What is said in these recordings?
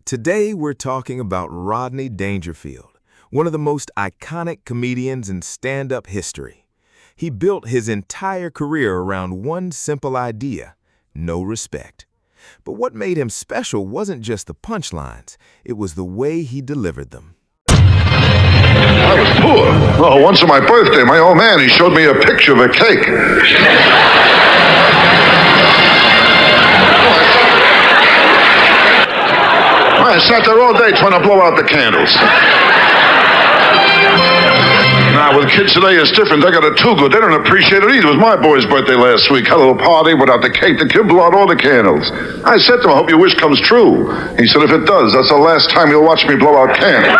Today, we're talking about Rodney Dangerfield, one of the most iconic comedians in stand-up history. He built his entire career around one simple idea: no respect. But what made him special wasn't just the punchlines, it was the way he delivered them. I was poor. Oh, once on my birthday, my old man, he showed me a picture of a cake. I sat there all day trying to blow out the candles. Now, with kids today, it's different. They got it too good. They don't appreciate it either. It was my boy's birthday last week. Had a little party without the cake. The kid blew out all the candles. I said to him, I hope your wish comes true. He said, if it does, that's the last time you'll watch me blow out candles.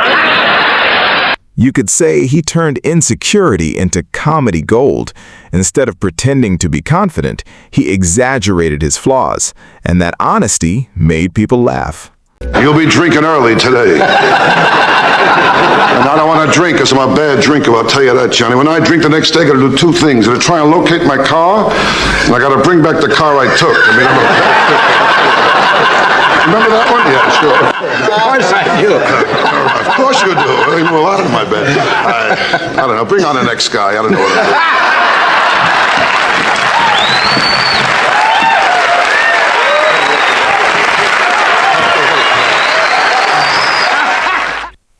You could say he turned insecurity into comedy gold. Instead of pretending to be confident, he exaggerated his flaws, and that honesty made people laugh. You'll be drinking early today. And I don't want to drink because I'm a bad drinker, I'll tell you that, Johnny. When I drink the next day, I got to do two things. I got to try and locate my car, and I got to bring back the car I took. Remember that one? Yeah, sure. Of course I do. Of course you do. I knew a lot in my bed. I don't know. Bring on the next guy. I don't know what to do.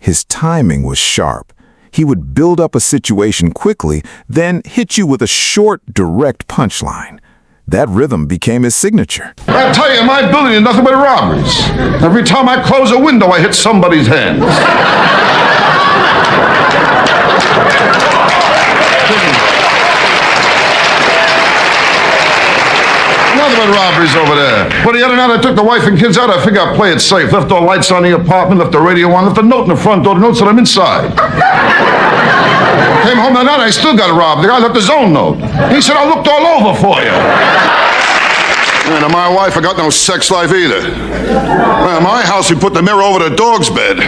His timing was sharp. He would build up a situation quickly, then hit you with a short, direct punchline. That rhythm became his signature. I tell you, my building is nothing but robberies. Every time I close a window, I hit somebody's hand. Nothing but robberies over there. But the other night I took the wife and kids out. I figured I'd play it safe. Left all lights on the apartment, left the radio on, left a note in the front door. The note said I'm inside. Came home that night, I still got robbed. The guy left his own note. He said, I looked all over for you. And my wife, I got no sex life either. Well, in my house, we put the mirror over the dog's bed.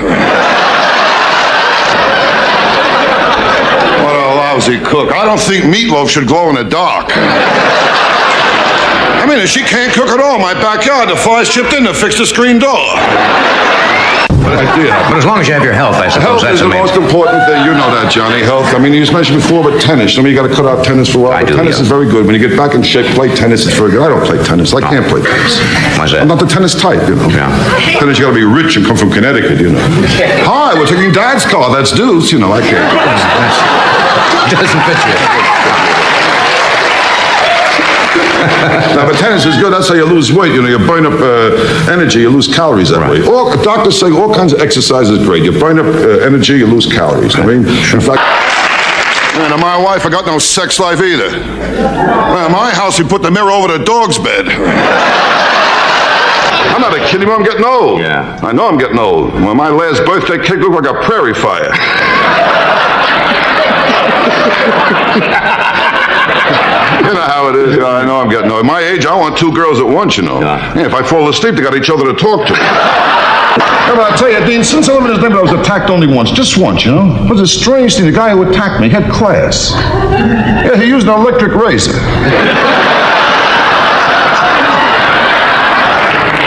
What a lousy cook. I don't think meatloaf should glow in the dark. I mean, if she can't cook at all, my backyard, the flies chipped in to fix the screen door. But as long as you have your health, I suppose Health that's is the most important thing. You know that, Johnny. Health. I mean, you just mentioned before about tennis. I mean, you got to cut out tennis for a while. I do, tennis yeah. is very good. When you get back in shape, play tennis. It's very good. I don't play tennis. I can't play tennis. Why's that? I'm not the tennis type, you know. Yeah. Tennis, you got to be rich and come from Connecticut, you know. Hi, we're taking Dad's car. That's Deuce. You know, I can't. Doesn't fit you. Now, but tennis is good. That's how you lose weight. You know, you burn up energy, you lose calories that way. Doctors say all kinds of exercise is great. You burn up energy, you lose calories. I mean, in fact, and my wife, I got no sex life either. Well, in my house, we put the mirror over the dog's bed. I'm not a kid anymore. I'm getting old. Yeah. I know I'm getting old. When my last birthday cake looked like a prairie fire. You know how it is. I know I'm getting old. At my age, I want two girls at once, you know. Yeah, if I fall asleep, they got each other to talk to. Yeah, but I'll tell you, Dean, since I live in this neighborhood, I was attacked only once. Just once, you know. It was a strange thing. The guy who attacked me had class. Yeah, he used an electric razor.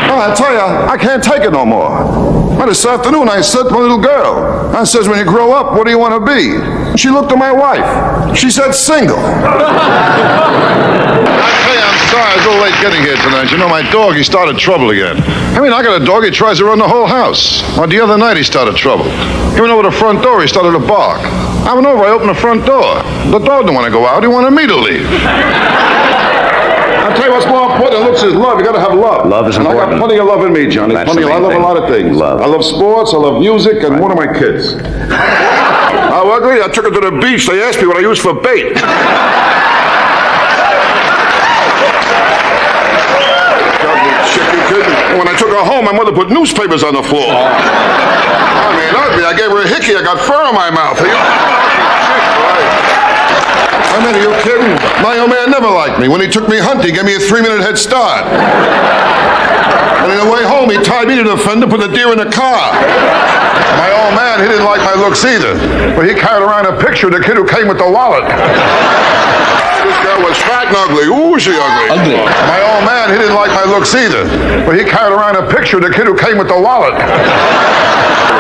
Oh, I tell you, I can't take it no more. Well, this afternoon, I said to my little girl, I says, when you grow up, what do you want to be? And she looked at my wife. She said, single. I tell you, I'm sorry, I was a little late getting here tonight. You know, my dog, he started trouble again. I mean, I got a dog, he tries to run the whole house. Well, the other night, he started trouble. He went over the front door, he started to bark. I went over, I opened the front door. The dog didn't want to go out, he wanted me to leave. I'll tell you what's more important than looks is love. You got to have love. Love is important. And I got plenty of love in me, Johnny. That's Plenty of, I love a thing. lot of things. Love. I love sports, I love music, and one of my kids. How ugly? I took her to the beach. They asked me what I used for bait. When I took her home, my mother put newspapers on the floor. I mean, ugly. I gave her a hickey. I got fur in my mouth. I mean, are you kidding? My old man never liked me. When he took me hunting, he gave me a 3-minute head start. And on the way home, he tied me to the fender, put the deer in the car. My old man, he didn't like my looks either. But he carried around a picture of the kid who came with the wallet. This girl was fat and ugly. Ooh, she ugly. Ugly. My old man, he didn't like my looks either. But he carried around a picture of the kid who came with the wallet.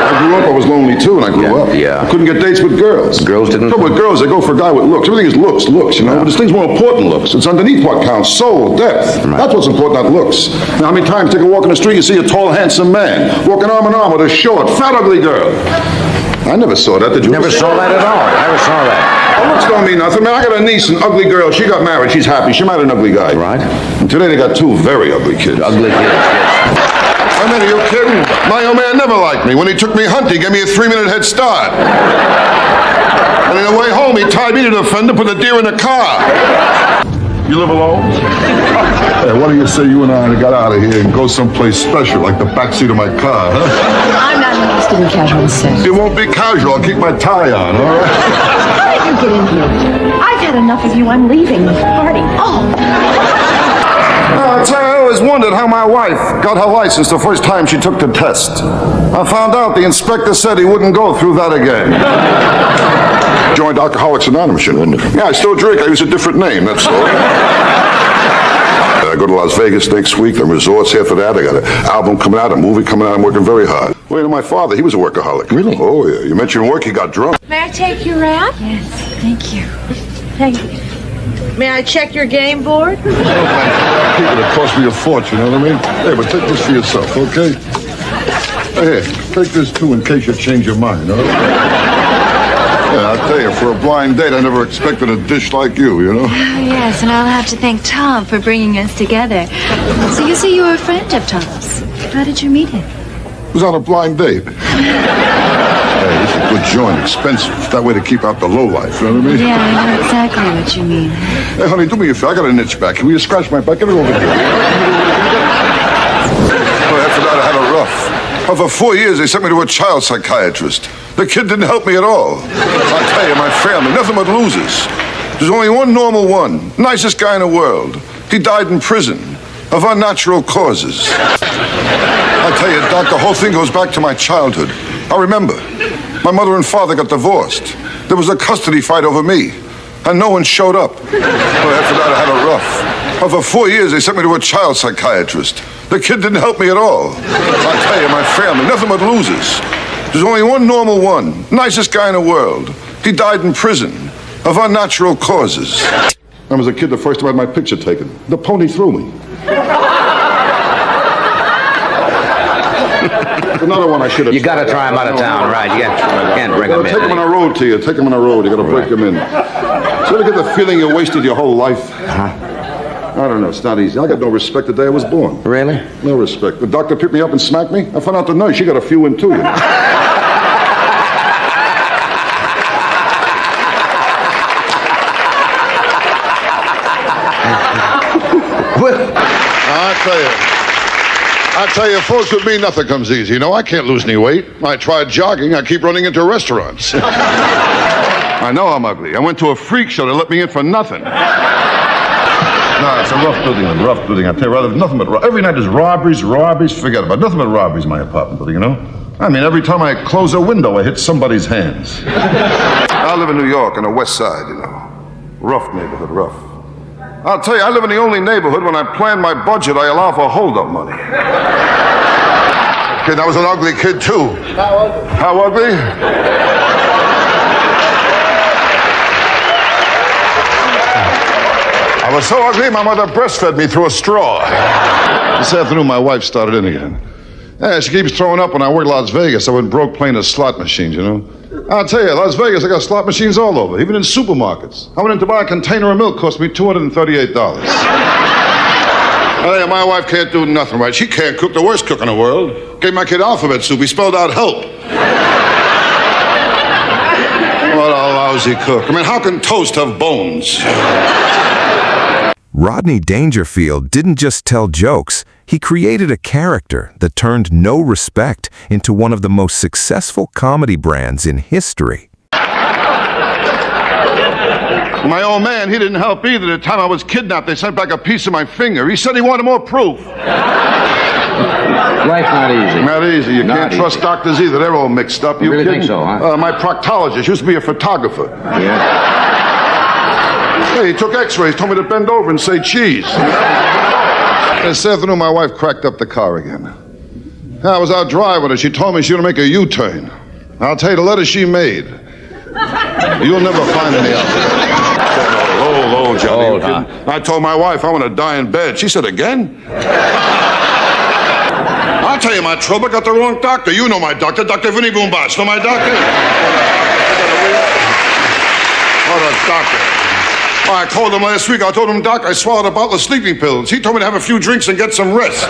I grew up, I was lonely too, and I grew up. Yeah. I couldn't get dates with girls. Girls didn't? No, with girls, they go for a guy with looks. Everything is looks, you know? But this thing's more important than looks. It's underneath what counts. Soul, depth. Right. That's what's important, not looks. Now, how many times you take a walk in the street, you see a tall, handsome man walking arm in arm with a short, fat, ugly girl. I never saw that, did you? Never saw that at all. Never saw that. Oh, looks don't mean nothing, man. I got a niece, an ugly girl. She got married. She's happy. She married an ugly guy. Right. And today they got two very ugly kids. Ugly kids, yes. I mean, are you kidding? My old man never liked me. When he took me hunting, he gave me a 3-minute head start. And on the way home, he tied me to the fender, put the deer in the car. You live alone? Hey, why don't you say you and I got out of here and go someplace special, like the backseat of my car, huh? I'm not interested in casual sex. It won't be casual. I'll keep my tie on, all right? How did you get in here? I've had enough of you. I'm leaving the party. Oh! I tell you, I always wondered how my wife got her license the first time she took the test. I found out the inspector said he wouldn't go through that again. Joined Alcoholics Anonymous, you know. Yeah, I still drink. I use a different name, that's all. I go to Las Vegas next week, the resorts after that. I got an album coming out, a movie coming out. I'm working very hard. Well, you know, my father, he was a workaholic. Really? Oh, yeah. You mentioned work, he got drunk. May I take your wrap? Yes, thank you. Thank you. May I check your game board? People, it cost me a fortune, you know what I mean? Hey, but take this for yourself, okay? Hey, take this too in case you change your mind, all right? Yeah, I'll tell you, for a blind date, I never expected a dish like you, you know? Yes, and I'll have to thank Tom for bringing us together. So you say you were a friend of Tom's. How did you meet him? It was on a blind date. Hey, this is a good joint, expensive. That way to keep out the lowlife, you know what I mean? Yeah, I know exactly what you mean. Hey, honey, do me a favor. I got an itch back. Will you scratch my back? Get it over here. Oh, after that, I had a rough. For 4 years, they sent me to a child psychiatrist. The kid didn't help me at all. I'll tell you, my family, nothing but losers. There's only one normal one, nicest guy in the world. He died in prison of unnatural causes. I'll tell you, Doc, the whole thing goes back to my childhood. I remember, my mother and father got divorced. There was a custody fight over me, and no one showed up. Well, after that, I had a rough. For 4 years, they sent me to a child psychiatrist. The kid didn't help me at all. I'll tell you, my family, nothing but losers. There's only one normal one, nicest guy in the world. He died in prison of unnatural causes. I was a kid the first time I had my picture taken. The pony threw me. Another one I should have. You got to try him out of town, right? You can't bring him in. Take him on a road to you. Take him on a road. You got to break him in. So you get the feeling you wasted your whole life? Huh? I don't know. It's not easy. I got no respect the day I was born. Really? No respect. The doctor picked me up and smacked me. I found out the nurse. She got a few in too. You know? I tell you, folks, with me, nothing comes easy. You know, I can't lose any weight. I tried jogging. I keep running into restaurants. I know I'm ugly. I went to a freak show. They let me in for nothing. No, it's a rough building, I tell you, rather, nothing but every night is robberies, forget about it. Nothing but robberies in my apartment building, you know? I mean, every time I close a window, I hit somebody's hands. I live in New York on the west side, you know. Rough neighborhood, rough. I'll tell you, I live in the only neighborhood when I plan my budget, I allow for hold-up money. Kid, I was an ugly kid, too. How ugly? How ugly? I was so ugly, my mother breastfed me through a straw. This afternoon, my wife started in again. Yeah, she keeps throwing up when I work in Las Vegas. I went broke playing the slot machines, you know. I'll tell you, Las Vegas, I got slot machines all over, even in supermarkets. I went in to buy a container of milk, cost me $238. Hey, my wife can't do nothing right. She can't cook, the worst cook in the world. Gave my kid alphabet soup. He spelled out help. What a lousy cook. I mean, how can toast have bones? Rodney Dangerfield didn't just tell jokes, he created a character that turned no respect into one of the most successful comedy brands in history. My old man, he didn't help either. The time I was kidnapped, they sent back a piece of my finger. He said he wanted more proof. Life's not easy. Not easy. You Not can't easy. trust doctors either. They're all mixed up. You really kidding? think so, huh? My proctologist used to be a photographer. Yeah. Hey, he took x-rays, told me to bend over and say cheese. This afternoon, my wife cracked up the car again. I was out driving her. She told me she was going to make a U-turn. I'll tell you, the letter she made, you'll never find any out there. Hold, Johnny. Hold on. I told my wife I want to die in bed. She said, again? I'll tell you my trouble. Got the wrong doctor. You know my doctor, Dr. Vinny Boombas. Know my doctor? What a doctor. Oh, I called him last week. I told him, Doc, I swallowed a bottle of sleeping pills. He told me to have a few drinks and get some rest.